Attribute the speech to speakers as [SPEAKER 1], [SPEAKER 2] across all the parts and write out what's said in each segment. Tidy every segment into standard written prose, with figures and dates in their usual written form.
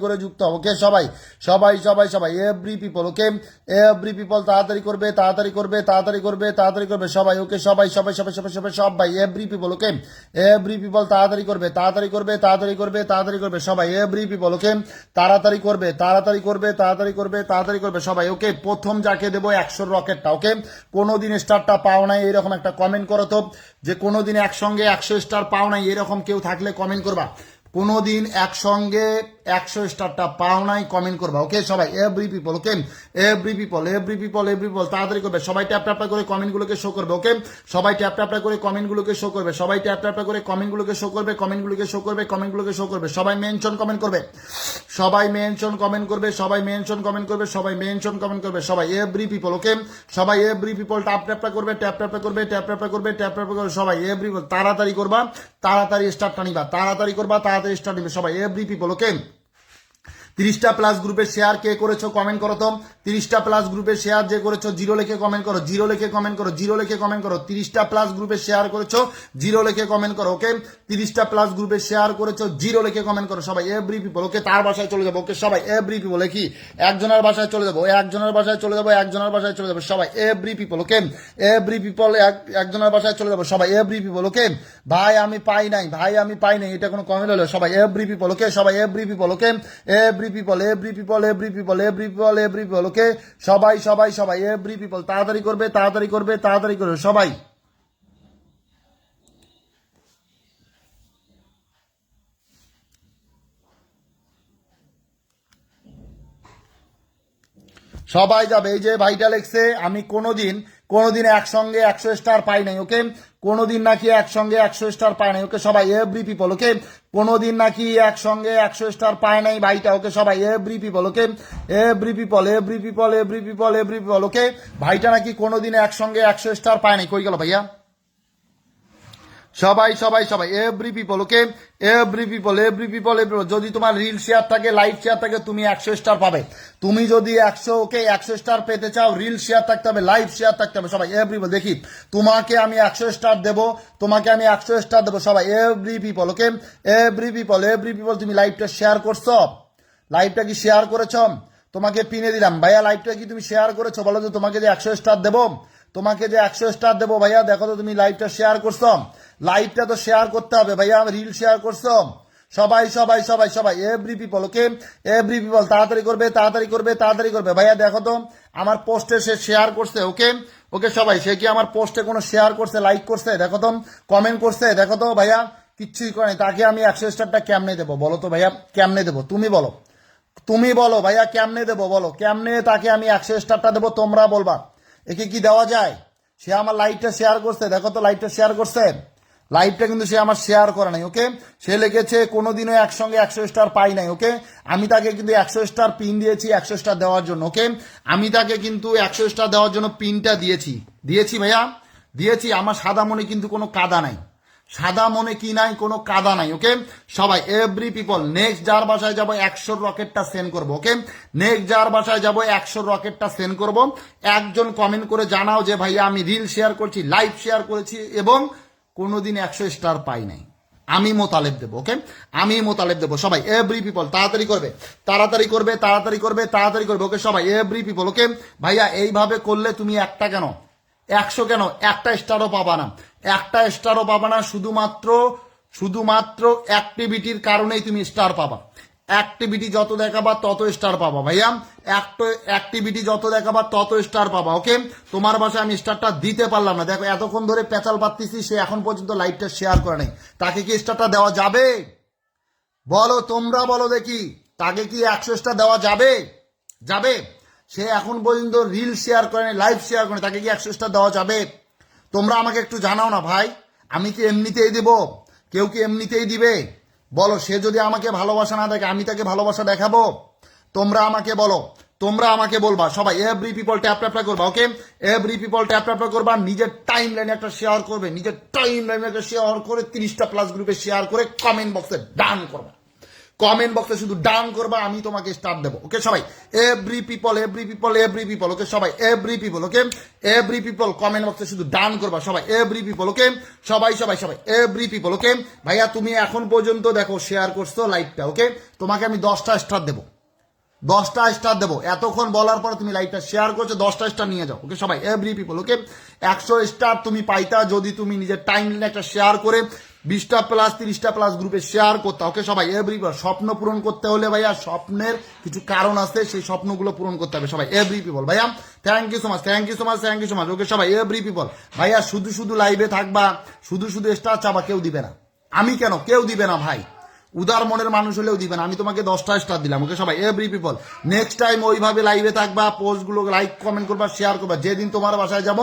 [SPEAKER 1] করে যুক্ত হবো। ওকে সবাই সবাই সবাই সবাই every people, okay every people তাড়াতাড়ি করবে তাড়াতাড়ি করবে তাড়াতাড়ি করবে তাড়াতাড়ি করবে সবাই। ওকে সবাই সবাই সবাই সবাই সবাই সবাই every people, okay every people তাড়াতাড়ি করবে তাড়াতাড়ি করবে তাড়াতাড়ি করবে তাড়াতাড়ি করবে সবাই এভরি পিপল, ওকে তাড়াতাড়ি করবে তাড়াতাড়ি করবে তাড়াতাড়ি করবে তাড়াতাড়ি করবে সবাই। ওকে প্রথম যাকে দেবো 100 রকেটটা, ওকে কোনোদিন স্টারটা পাও নাই এরকম একটা কমেন্ট করো তো, যে কোনোদিন একসঙ্গে 100 স্টার পাও নাই এরকম কেউ থাকলে কমেন্ট করবা। কোনোদিন একসঙ্গে 100 স্টারটা পাও নাই কমেন্ট করবা। ওকে সবাই every people, okay every people every people every people তাড়াতাড়ি করবে সবাই। ট্যাপ ট্যাপ করে কমেন্টগুলোকে শো করবে। ওকে সবাই ট্যাপ ট্যাপ করে কমেন্টগুলোকে শো করবে। সবাই ট্যাপ ট্যাপ করে কমেন্টগুলোকে শো করবে, কমেন্টগুলোকে শো করবে, কমেন্টগুলোকে শো করবে। সবাই মেনশন কমেন্ট করবে, সবাই মেনশন কমেন্ট করবে, সবাই মেনশন কমেন্ট করবে, সবাই মেনশন কমেন্ট করবে সবাই এভরি পিপল, ওকে সবাই এভরি পিপল ট্যাপ ট্যাপটা করবে, ট্যাপ ট্যাপটা করবে, ট্যাপ ট্যাপটা করবে, ট্যাপ ট্যাপটা করবে সবাই এভরি পিপল। তাড়াতাড়ি করবা তাড়াতাড়ি স্টারটা নিবা, তাড়াতাড়ি করবা তাড়াতাড়ি স্টার নিবে সবাই এভরি পিপল। ওকে 30টা প্লাস গ্রুপে শেয়ার কে করেছো কমেন্ট করো তো। 30টা প্লাস গ্রুপে শেয়ার যে করেছো জিরো লিখে কমেন্ট করো, জিরো লিখে কমেন্ট করো, জিরো লিখে কমেন্ট করো। 30টা প্লাস গ্রুপে শেয়ার করেছো জিরো লিখে কমেন্ট করো। ওকে 30টা প্লাস গ্রুপে শেয়ার করেছো জিরো লিখে কমেন্ট করো সবাই এভরি পিপল। ওকে তার বাসায় চলে যাবো। ওকে সবাই এভরি পিপল, কি একজনের বাসায় চলে যাবো, একজনের বাসায় চলে যাবো, একজনের বাসায় চলে যাবো সবাই every people. Okay every people একজনের বাসায় চলে যাবো সবাই এভরি পিপল। ওকে ভাই আমি পাই নাই, ভাই আমি পাই নাই এটা কোনো কমেন্ট হলো সবাই এভরি পিপল। ওকে সবাই every people, okay every people every people every people every people every people. Okay সবাই সবাই সবাই এভরি পিপল তাড়াতাড়ি করবে তাড়াতাড়ি করবে তাড়াতাড়ি করবে সবাই। সবাই যাবে। এই যে ভাইটা লেখছে আমি কোনোদিন কোনোদিন একসঙ্গে 100 স্টার পাই নাই। ওকে কোনোদিন নাকি একসঙ্গে 100 স্টার পায় নাই। ওকে সবাই এভরি পিপল, ওকে কোনোদিন নাকি একসঙ্গে 100 স্টার পায় নাই ভাইটা। ওকে সবাই every people, okay every people every people every people every people. Okay ভাইটা নাকি কোনোদিন একসঙ্গে 100 স্টার পায় নাই। কই গেল ভাইয়া? সবাই সবাই সবাই every people, okay every people every people every people. যদি তোমার রিল শেয়ার থাকে লাইভ শেয়ার থাকে তুমি 100 স্টার পাবে। তুমি যদি 100 ওকে 100 স্টার পেতে চাও রিল শেয়ার থাকতে হবে, লাইভ শেয়ার থাকতে হবে সবাই এভরি পিপল। দেখি তোমাকে আমি 100 স্টার দেবো, তোমাকে আমি 100 স্টার দেবো সবাই every people. Okay every people every people. তুমি লাইভটা শেয়ার করছো, লাইভটা কি শেয়ার করেছো? তোমাকে পিনে দিলাম ভাইয়া, লাইভটা কি তুমি শেয়ার করেছো? বলো তো তোমাকে যে 100 স্টার দেবো, তোমাকে যে 100 স্টার দেবো ভাইয়া দেখো তো তুমি লাইভটা শেয়ার করছো। লাইভটা তো শেয়ার করতে হবে ভাইয়া, রিল শেয়ার করছো সবাই সবাই সবাই সবাই every people. Okay every people তাড়াতাড়ি করবে তাড়াতাড়ি করবে তাড়াতাড়ি করবে ভাইয়া। দেখো তো আমার পোস্টে সে শেয়ার করছে। ওকে ওকে সবাই সে কি আমার পোস্টে কোনো শেয়ার করছে, লাইক করছে দেখো তো, কমেন্ট করছে দেখো তো ভাইয়া? কিচ্ছুই করে তাকে আমি 100 স্টারটা কেমনে দেবো বলো তো ভাইয়া? কেমনে দেবো তুমি বলো, তুমি বলো ভাইয়া কেমনে দেবো বলো? কেমনে তাকে আমি 100 স্টারটা দেবো তোমরা বলবা। একে কি দেওয়া যায়? সে আমার লাইভটা শেয়ার করছে দেখো তো, লাইভটা শেয়ার করছে, লাইভটা কিন্তু সে আমার শেয়ার করে নাই। ওকে সে লিখেছে কোনোদিনও একসঙ্গে 100 স্টার পাই নাই। ওকে আমি তাকে কিন্তু 100 স্টার পিন দিয়েছি 100 স্টার দেওয়ার জন্য। ওকে আমি তাকে কিন্তু 100 স্টার দেওয়ার জন্য পিনটা দিয়েছি, দিয়েছি ভাইয়া দিয়েছি। আমার সাদা মনে কিন্তু কোনো কাদা নাই, সাদা মনে কি নাই, কোনো কাদা নাই। ওকে সবাই এভরি পিপল নেক্সট যার বাসায় যাবো 100 রকেটটা সেন্ড করবো। ওকে নেক্সট যার বাসায় যাবো 100 রকেটটা সেন্ড করবো। একজন কমেন্ট করে জানাও যে ভাইয়া আমি রিল শেয়ার করছি, লাইভ শেয়ার করেছি এবং কোনোদিন 100 স্টার পাই নাই, আমি মোতালেব দেবো। ওকে আমি মোতালেব দেবো সবাই এভরি পিপল তাড়াতাড়ি করবে তাড়াতাড়ি করবে তাড়াতাড়ি করবে তাড়াতাড়ি করবে। ওকে সবাই এভরি পিপল। ওকে ভাইয়া এইভাবে করলে তুমি একটা কেন 100 কেন একটা স্টারও পাবা না, একটা স্টারও পাবা না। শুধুমাত্র শুধুমাত্র অ্যাক্টিভিটির কারণেই তুমি স্টার পাবা। অ্যাক্টিভিটি যত দেখাবা তত স্টার পাবা ভাইয়া, অ্যাক্টিভিটি যত দেখাবা তত স্টার পাবা। ওকে তোমার বাসায় আমি স্টারটা দিতে পারলাম না, দেখো এতক্ষণ ধরে পেঁচাল পাচ্ছি, সে এখন পর্যন্ত লাইভটা শেয়ার করে নাই। তাকে কি স্টারটা দেওয়া যাবে বলো? তোমরা বলো দেখি, তাকে কি 100 স্টার দেওয়া যাবে? যাবে? সে এখন পর্যন্ত রিল শেয়ার করে নাই, লাইভ শেয়ার করে, তাকে কি 100 স্টার দেওয়া যাবে? তোমরা আমাকে একটু জানাও না ভাই। আমি কি এমনিতেই দিব? কেউ কি এমনিতেই দিবে বলো? সে যদি আমাকে ভালোবাসা না দেখে আমি তাকে ভালোবাসা দেখাবো? তোমরা আমাকে বলো, তোমরা আমাকে বলবা সবাই এভরি পিপল ট্যাপ ট্যাপ করবা। ওকে এভরি পিপল ট্যাপ ট্যাপ করবা, নিজের টাইম লাইনে একটা শেয়ার করবে, নিজের টাইম লাইনে একটা শেয়ার করে 30টা প্লাস গ্রুপে শেয়ার করে কমেন্ট বক্সে ডান করবা। কমেন্ট বক্সে শুধু ডান করবা, আমি তোমাকে স্টার দেবো। ওকে সবাই, every people every people every people, okay সবাই every people, okay every people comment বক্সে শুধু ডান করবা সবাই, এভরি পিপল, ওকে সবাই সবাই সবাই এভরি পিপল। ওকে ভাইয়া তুমি এখন পর্যন্ত দেখো শেয়ার করছো লাইভটা, ওকে তোমাকে আমি 10টা স্টার দেবো, 10টা স্টার দেবো। এতক্ষণ বলার পর তুমি লাইভটা শেয়ার করছো, 10টা স্টার নিয়ে যাও। ওকে সবাই এভরি পিপল, ওকে 100 স্টার তুমি পাইতা যদি তুমি নিজের টাইম লাইনে একটা শেয়ার করে 20টা প্লাস 30টা প্লাস গ্রুপে শেয়ার করতে। ওকে সবাই এভরি পিপল, স্বপ্ন পূরণ করতে হলে ভাইয়া স্বপ্নের কিছু কারণ আছে, সেই স্বপ্নগুলো পূরণ করতে হবে সবাই এভরি পিপল। ভাইয়া thank you so much, thank you so much, thank you so much. Okay সবাই এভরি পিপল। ভাইয়া শুধু শুধু লাইভে থাকবা, শুধু শুধু স্টার চাবা, কেউ দিবে না। আমি কেন, কেউ দিবে না ভাই, উদার মনের মানুষ হলেও দিবেন, আমি তোমাকে 10টা স্টার দিলাম। ওকে সবাই এভরি পিপল, নেক্সট টাইম ওইভাবে লাইভে থাকবা, পোস্টগুলো লাইক কমেন্ট করবা, শেয়ার করবা। যেদিন তোমার বাসায় যাব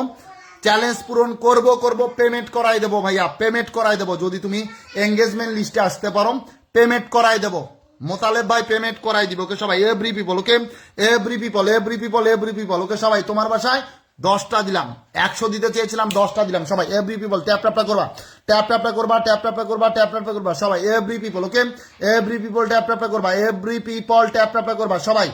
[SPEAKER 1] চ্যালেঞ্জ পূরণ করব, পেমেন্ট করাই দেবো ভাইয়া, পেমেন্ট করাই দেবো। যদি তুমি এঙ্গেজমেন্ট লিস্টে আসতে পারো পেমেন্ট করাই দেবো, মোতালেব ভাই পেমেন্ট করাই দিব। ওকে সবাই every people, okay every people every people every people. Okay সবাই তোমার বাসায় 10টা দিলাম, 100 দিতে চেয়েছিলাম, 10টা দিলাম সবাই এভরি পিপল। ট্যাপ ট্যাপটা করবা, ট্যাপ ট্যাপটা করবা, ট্যাপ ট্যাপটা করবা, ট্যাপ ট্যাপটা করবা সবাই every people, okay every people tap ট্যাপটা করবা, এভরি পিপল ট্যাপ ট্যাপটা করবা সবাই।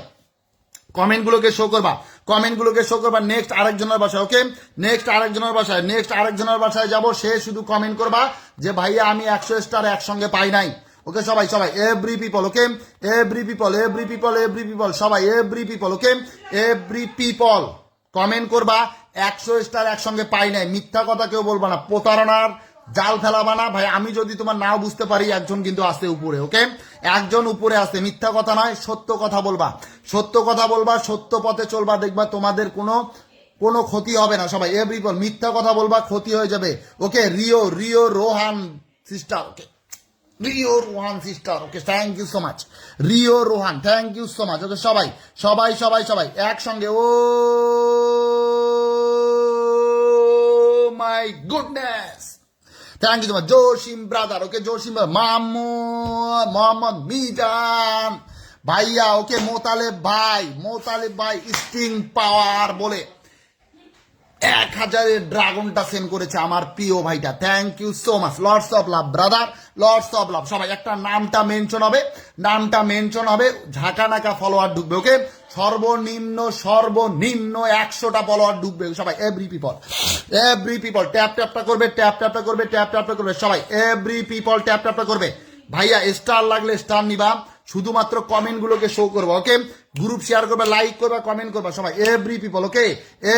[SPEAKER 1] কমেন্টগুলোকে শো করবা, কমেন্টগুলোকে শো করবা। নেক্সট আরেকজনের বাসায়, ওকে নেক্সট আরেকজনের বাসায়, নেক্সট আরেকজনের বাসায় যাব, সে শুধু কমেন্ট করবা যে ভাইয়া আমি 100 স্টার একসঙ্গে পাই নাই। ওকে সবাই সবাই every people, okay every people every people every people সবাই every people, okay every people comment করবা 100 স্টার একসঙ্গে পাই নাই। মিথ্যা কথা কেউ বলবা না, প্রতারণার জাল ফেলাবা না ভাই। আমি যদি তোমার নাও বুঝতে পারি, একজন কিন্তু আসতে উপরে, ওকে একজন উপরে আসতে, মিথ্যা কথা নয়, সত্য কথা বলবা, সত্য কথা বলবা, সত্য পথে চলবা, দেখবা তোমাদের কোনো ক্ষতি হবে না সবাই এভরি পিপল। মিথ্যা কথা বলবা, ক্ষতি হয়ে যাবে। Okay Rio Rio Rohan sister, okay Rio Rohan sister, okay thank you so much Rio Rohan, thank you so much. Okay সবাই সবাই সবাই সবাই একসঙ্গে, oh my goodness, thank you so much Joshim brother, okay Joshim Mohammad Mizan ভাইয়া, ওকে মোতালেব ভাই স্টিং পাওয়ার বলে 1000-এর ড্রাগনটা সেন্ড করেছে আমার প্রিয় ভাইটা, thank you so much. Lords of love brother, lords of love সবাই। একটা নামটা মেনশন হবে, নামটা মেনশন হবে, ঝাঁকা নাকা ফলোয়ার ঢুকবে, ওকে সর্বনিম্ন 100টা ফলোয়ার ঢুকবে সবাই এভরি পিপল ট্যাপ ট্যাপটা করবে, ট্যাপ ট্যাপটা করবে, ট্যাপ ট্যাপটা করবে সবাই এভরি পিপল ট্যাপ ট্যাপটা করবে। ভাইয়া স্টার লাগলে স্টার নিবা, শুধুমাত্র কমেন্টগুলোকে শো করবো, ওকে গ্রুপ শেয়ার করবে, লাইক করবে, কমেন্ট করবে সবাই every people, okay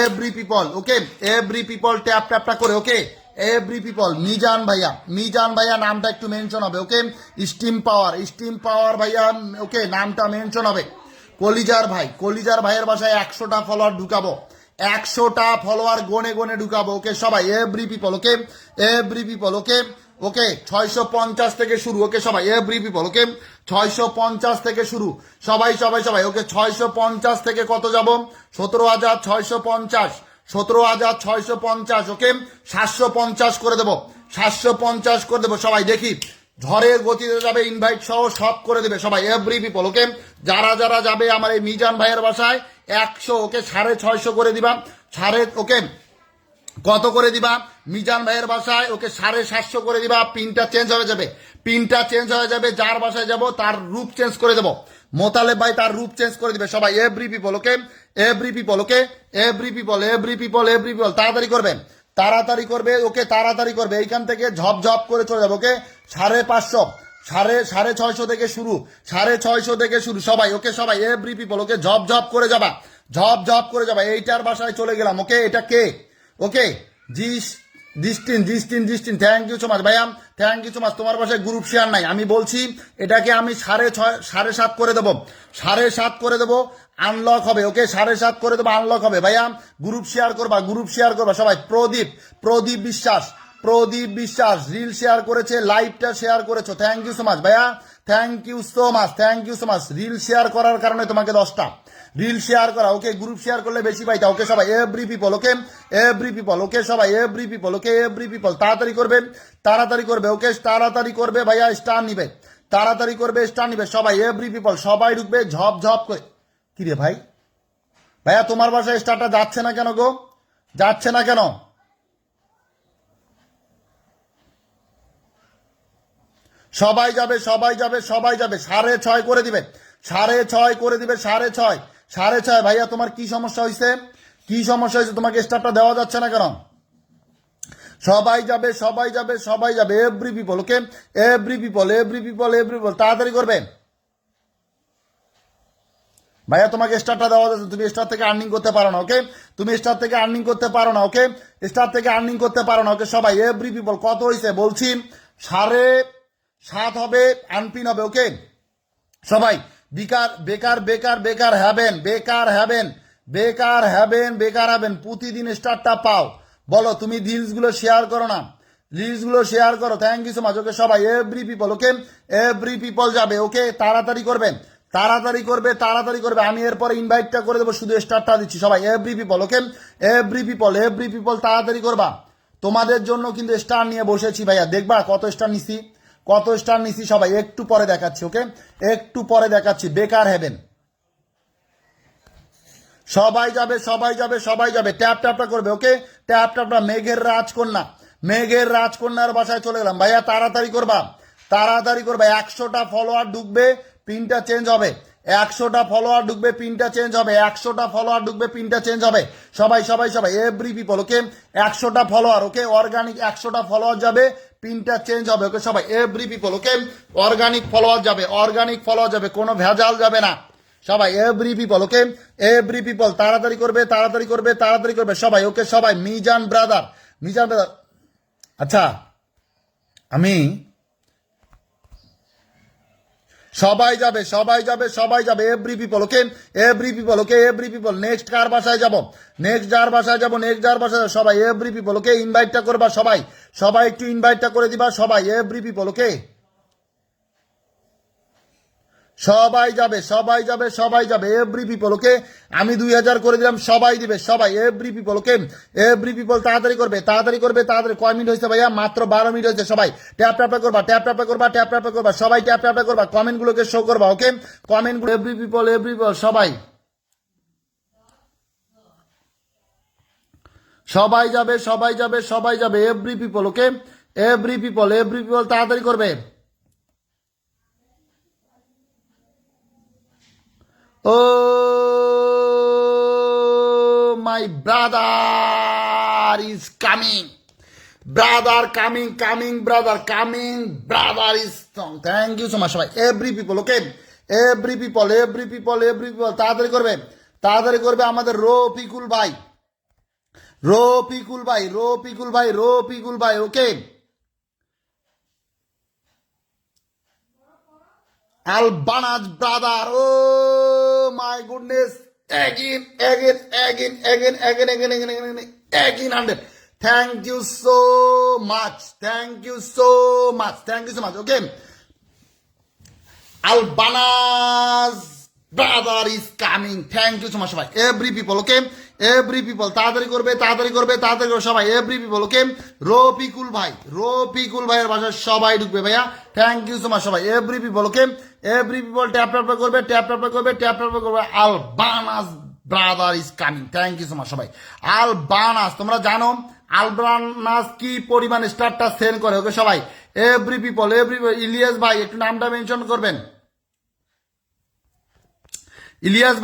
[SPEAKER 1] every people, okay every people tap ট্যাপটা করে, ওকে এভরি পিপল। মিজান ভাইয়া নামটা একটু মেনশন হবে, ওকে স্টিম পাওয়ার ভাইয়া, ওকে নামটা মেনশন হবে। কলিজার ভাইয়ের বাসায় 100টা ফলোয়ার ঢুকাবো, 100টা ফলোয়ার গনে ঢুকাবো, ওকে সবাই every people, okay every people, okay okay 650 থেকে শুরু, ওকে সবাই এভরি পিপল, ওকে 650 থেকে শুরু সবাই সবাই সবাই, ওকে 650 থেকে কত যাব, 17,650, 17,650, ওকে 750 করে দেবো, 750 করে দেবো সবাই। দেখি ঝড়ের গতিতে যাবে, ইনভাইট সহ সব করে দেবে সবাই এভরি পিপল, ওকে যারা যারা যাবে আমার এই মিজান ভাইয়ের বাসায় 100, ওকে 650 করে দিবা, ওকে কত করে দিবা মিজান ভাইয়ের বাসায়, ওকে 750 করে দিবা। পিনটা চেঞ্জ হয়ে যাবে, যার বাসায় যাব তার রূপ চেঞ্জ করে দেবো, মোতালেব ভাই তার রূপ চেঞ্জ করে দিবে সবাই every people, okay every people, okay every people তাড়াতাড়ি করবে, ওকে তাড়াতাড়ি করবে। এইখান থেকে ঝপ করে চলে যাবো, ওকে 550, 650 থেকে শুরু, 650 থেকে শুরু সবাই, ওকে সবাই এভরি পিপল, ওকে ঝপ করে যাবা, এইটার বাসায় চলে গেলাম, ওকে এটা কে, ওকে জিস্টিন থ্যাংক ইউ সো মাচ ভাইয়া, থ্যাংক ইউ সো মাচ। তোমার বাসায় গ্রুপ শেয়ার নাই, আমি বলছি এটাকে আমি 7.5 করে দেবো, 7.5 করে দেবো, আনলক হবে, ওকে 7.5 করে দেবো, আনলক হবে ভাইয়া। গ্রুপ শেয়ার করবা সবাই। প্রদীপ বিশ্বাস রিল শেয়ার করেছে, লাইভটা শেয়ার করেছো, থ্যাংক ইউ সো মাচ ভাইয়া, thank you so much. Reel share করার কারণে তোমাকে 10টা রিল শেয়ার করা, ওকে গ্রুপ শেয়ার করলে বেশি পাইতা, ওকে সবাই every people, okay every people, okay সবাই every people, okay every people তাড়াতাড়ি করবে, ওকে তাড়াতাড়ি করবে ভাইয়া, স্টার নিবে, তাড়াতাড়ি করবে, স্টার নিবে সবাই এভরি পিপল, সবাই ঢুকবে ঝপ করে। কিরে ভাইয়া তোমার বাসায় স্টারটা যাচ্ছে না কেন গো, যাচ্ছে না কেন? সবাই যাবে সবাই যাবে সবাই যাবে 6:30 করে দিবে 6:30 করে দিবে 6:30 6:30 ভাইয়া তোমার কি সমস্যা হয়েছে কি সমস্যা হয়েছে তোমাকে স্টারটা দেওয়া যাচ্ছে না কেন সবাই যাবে সবাই যাবে সবাই যাবে every people okay every people every people every people তাড়াতাড়ি করবে ভাইয়া তোমাকে স্টারটা দেওয়া যাচ্ছে তুমি স্টার থেকে আর্নিং করতে পারো না ওকে তুমি স্টার থেকে আর্নিং করতে পারো না ওকে স্টার থেকে আর্নিং করতে পারো না ওকে সবাই এভরি পিপল কত হয়েছে বলছি 7:30 হবে আনপিন হবে ওকে সবাই বেকার বেকার বেকার বেকার হ্যাবেন বেকার হ্যাবেন বেকার হ্যাবেন বেকার হ্যাবেন প্রতিদিন স্টারটা পাও বলো তুমি রিলস গুলো শেয়ার করো না রিলস গুলো শেয়ার করো thank you so much okay সবাই every people okay every people যাবে ওকে তাড়াতাড়ি করবে তাড়াতাড়ি করবে তাড়াতাড়ি করবে আমি এরপরে ইনভাইটটা করে দেবো শুধু স্টারটা দিচ্ছি সবাই every people okay every people তাড়াতাড়ি করবা তোমাদের জন্য কিন্তু স্টার নিয়ে বসেছি ভাইয়া দেখবা কত স্টার নিছি কত স্টার নিছি সবাই একটু পরে দেখাচ্ছি ওকে একটু পরে দেখাচ্ছি বেকার হ্যাবেন সবাই যাবে সবাই যাবে সবাই যাবে ট্যাপ ট্যাপটা করবে ওকে ট্যাপ ট্যাপটা মেঘের রাজকন্যার বাসায় চলে গেলাম ভাইয়া তাড়াতাড়ি করবা 100টা ফলোয়ার ঢুকবে পিনটা চেঞ্জ হবে 100টা ফলোয়ার ঢুকবে পিনটা চেঞ্জ হবে 100টা ফলোয়ার ঢুকবে পিনটা চেঞ্জ হবে সবাই সবাই সবাই এভরি পিপল ওকে 100টা ফলোয়ার ওকে অর্গানিক 100টা ফলোয়ার যাবে পিনটা চেঞ্জ হবে ওকে সবাই every people okay organic follower যাবে কোনো ভেজাল যাবে না সবাই every people okay every people তাড়াতাড়ি করবে তাড়াতাড়ি করবে তাড়াতাড়ি করবে সবাই ওকে সবাই মিজান ব্রাদার আচ্ছা আমি সবাই যাবে সবাই যাবে সবাই যাবে every people okay every people okay every people next কার বাসায় যাব নেক্সট যার বাসায় যাব সবাই এভরি পিপল ওকে ইনভাইটটা করবা সবাই সবাই একটু ইনভাইটটা করে দিবা সবাই এভরি পিপল ওকে সবাই যাবে সবাই যাবে সবাই যাবে এভরি পিপল ওকে আমি 2000 করে দিলাম সবাই দিবে সবাই every people okay every people তাড়াতাড়ি করবে তাড়াতাড়ি করবে তাড়াতাড়ি কয় মিনিট হয়েছে ভাইয়া মাত্র 12 মিনিট হয়েছে সবাই ট্যাপ ট্যাপটা করবা ট্যাপ ট্যাপটা করবা ট্যাপ ট্যাপটা করবা সবাই ট্যাপ ট্যাপটা করবা কমেন্ট গুলোকে শো করবা ওকে কমেন্ট গুলো এভরি পিপল সবাই সবাই যাবে সবাই যাবে সবাই যাবে every people okay every people তাড়াতাড়ি করবে Oh, my brother is coming. Brother coming, brother is strong. Thank you so much, shabhai. Every people, okay? Every people. তাড়াতাড়ি করবে আমাদের রফিকুল ভাই, ওকে? Albana's brother, oh my goodness, again, 100. Thank you so much, okay? Albana's brother is coming. Thank you so much, shabhai. Every people, okay? Every people, তাড়াতাড়ি করবে সবাই every people ওকে রফিকুল ভাইয়ের বাসায় সবাই ঢুকবে ভাইয়া থ্যাংক ইউ সো মাচ সবাই every people okay every people tap করবে Albanas brother is coming thank you so much সবাই আলবানাস তোমরা জানো আলবানাস কি পরিমাণ স্টারটা সেন্ড করে ওকে সবাই এভরি পিপল ইলিয়াস ভাই একটু নামটা মেনশন করবেন ইলিয়াস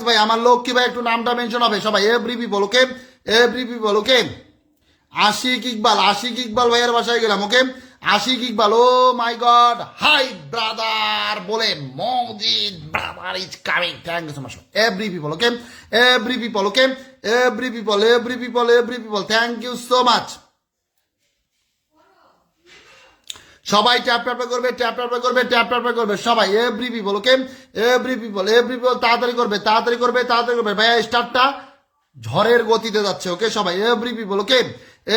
[SPEAKER 1] ভাই আমার লক্ষ্মী ভাই একটু নামটা মেনশন হবে সবাই every people okay Ashiq Iqbal ভাইয়ের বাসায় গেলাম okay Ashiq Iqbal oh my god hi brother বলে Majid brother is coming thank you so much every people okay every people thank you so much সবাই ট্যাপ করবে সবাই every people okay every people তাড়াতাড়ি করবে ভাইয়া স্টারটা ঝড়ের গতিতে যাচ্ছে ওকে সবাই every people okay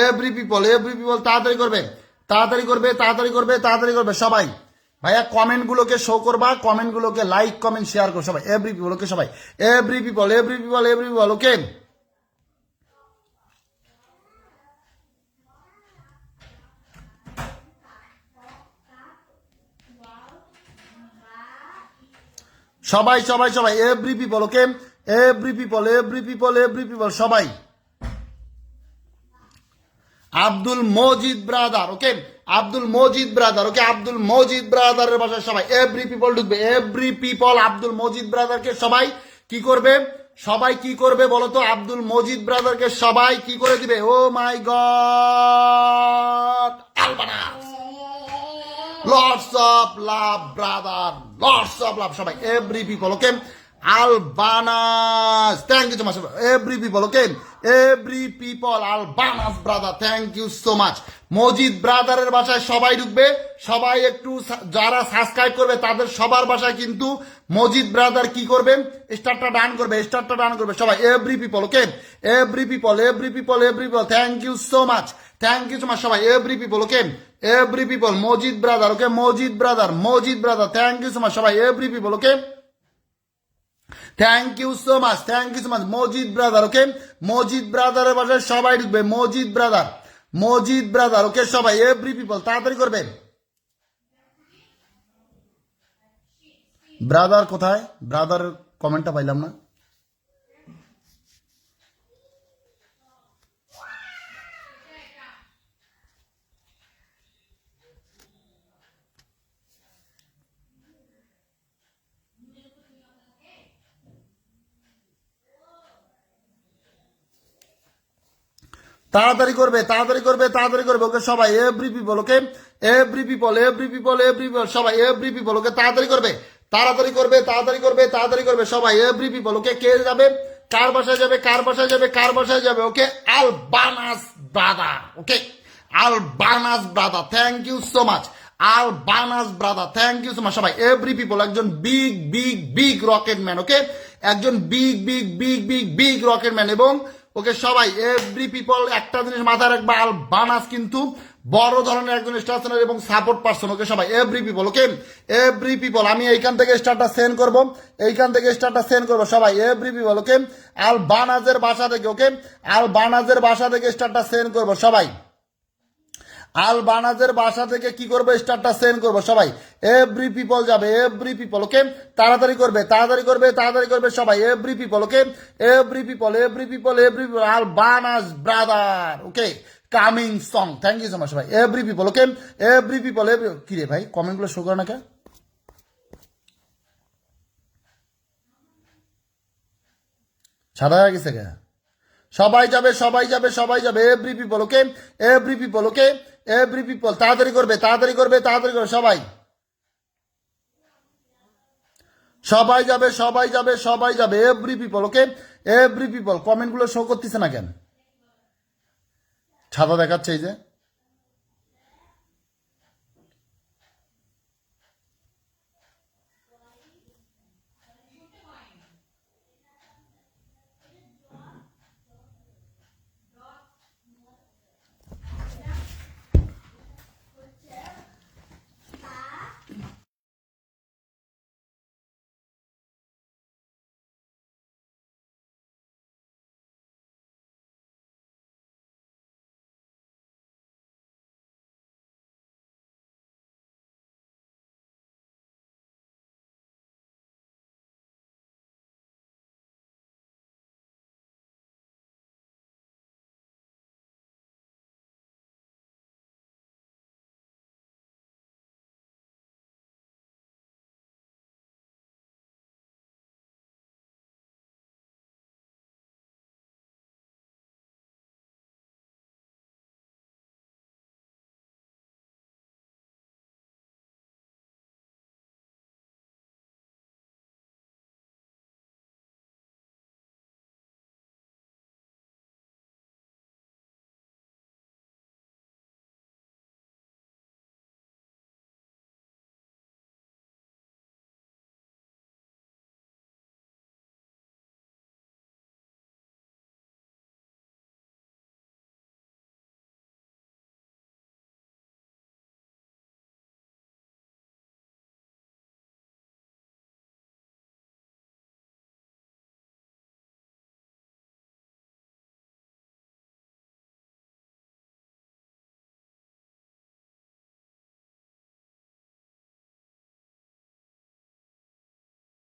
[SPEAKER 1] every people তাড়াতাড়ি করবে সবাই ভাইয়া কমেন্ট গুলোকে শো করবা কমেন্ট গুলোকে লাইক কমেন্ট শেয়ার করো সবাই এভরি পিপল ওকে সবাই এভরি পিপল ওকে সবাই every people okay every people সবাই আব্দুল মজিদ ব্রাদার, ওকে আব্দুল মজিদ ব্রাদার, ওকে আব্দুল মজিদ ব্রাদারের বাসায় সবাই এভরি পিপল ঢুকবে, এভরি পিপল আব্দুল মজিদ ব্রাদারকে সবাই কি করবে, সবাই কি করবে বলো তো, আব্দুল মজিদ ব্রাদারকে সবাই কি করে দিবে, oh my god, Albanas, lots of love brother, lots of love সবাই every people, okay Albanas, thank you so much. Every people, okay? Every people, Albanas brother, thank you so much. Majid ব্রাদারের বাসায় সবাই ঢুকবে, সবাই একটু যারা সাবস্ক্রাইব করবে তাদের সবার বাসায় কিন্তু মজিদ ব্রাদার কি করবে, স্টারটা ডান করবে, স্টারটা ডান করবে সবাই every people, okay every people, every people, every people, thank you so much, thank you so much সবাই every people, okay every people, Majid brother, okay Majid brother, Majid brother, thank you so much সবাই every people, okay thank you so much, thank you so much Majid brother, okay Majid ব্রাদারের বাসায় সবাই ঢুকবে, Majid brother, Majid brother, okay সবাই every people তাড়াতাড়ি করবে। Brother কোথায়, brother কমেন্টটা পাইলাম না। তাড়াতাড়ি করবে, তাড়াতাড়ি করবে, তাড়াতাড়ি করবে, ওকে সবাই every people, okay every people, every people, every people সবাই এভরি পিপল, ওকে তাড়াতাড়ি করবে, তাড়াতাড়ি করবে, তাড়াতাড়ি করবে, তাড়াতাড়ি করবে সবাই এভরি পিপল, ওকে কে যাবে, কার বাসায় যাবে, কার বাসায় যাবে, কার বাসায় যাবে, okay Albanas brother, okay Albanas brother, thank you so much Albanas brother, thank you so much সবাই এভরি পিপল, একজন big big big rocket man, okay একজন big big big big big rocket man, এবং okay সবাই every people একটা জিনিস মাথায় রাখবা, আলবানাস কিন্তু বড় ধরনের একজন স্টার এবং সাপোর্ট পারসন, ওকে সবাই every people, okay every people, আমি এইখান থেকে স্টারটা সেন্ড করবো, এইখান থেকে স্টারটা সেন্ড করবো সবাই এভরি পিপল, ওকে আলবানাজের বাসা থেকে, ওকে আলবানাজের বাসা থেকে স্টারটা সেন্ড করবো সবাই, আলবানাজের বাসা থেকে কি করবো, স্টারটা সেন্ড করবো সবাই এভরি পিপল যাবে, এভরি পিপল, ওকে তাড়াতাড়ি করবে, তাড়াতাড়ি করবে, তাড়াতাড়ি করবে সবাই every people, okay every people, every people, every people, Albanas brother, okay coming song, thank you so much ভাই every people, okay every people, every কি রে ভাই কমেন্টগুলো শো করে না কে, সাদা হয়ে গেছে কে, সবাই যাবে, সবাই যাবে, সবাই যাবে every people, okay every people, okay every people, তাড়াতাড়ি করবে, তাড়াতাড়ি করবে, তাড়াতাড়ি করবে সবাই, সবাই যাবে, সবাই যাবে, সবাই যাবে every people, okay every people, কমেন্টগুলো শো করতেছে না কেন, ছাতা দেখাচ্ছে এই যে